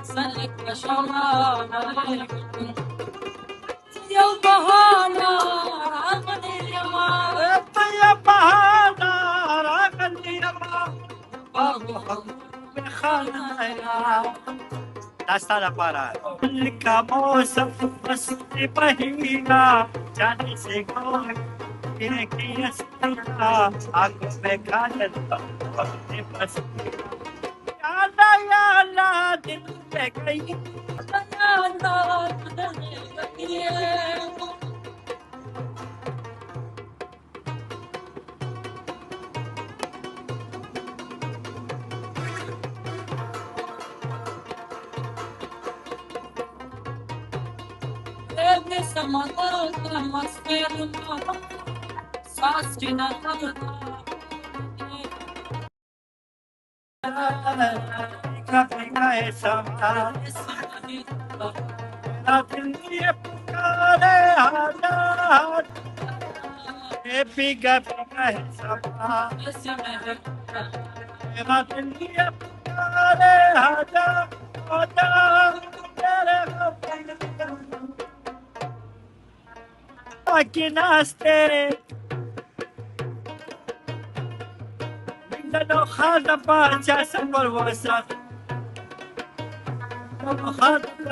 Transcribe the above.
سلك وشراب يا بهانا عقلي اليمان يا بهانا عقلي اليمان بخلنا Dasara para Kamosa Masti Bahina Jani se go Kine kiya sita Aku bekhayan Bhakti Masti Yala yala Dil pe gayi Kapina esama Dil ye pukare Hajar Piga piga esama Dil ye pukare Hajar Hajar Tere Aquí naste لأنه خاطب جاسم والوسط خاطب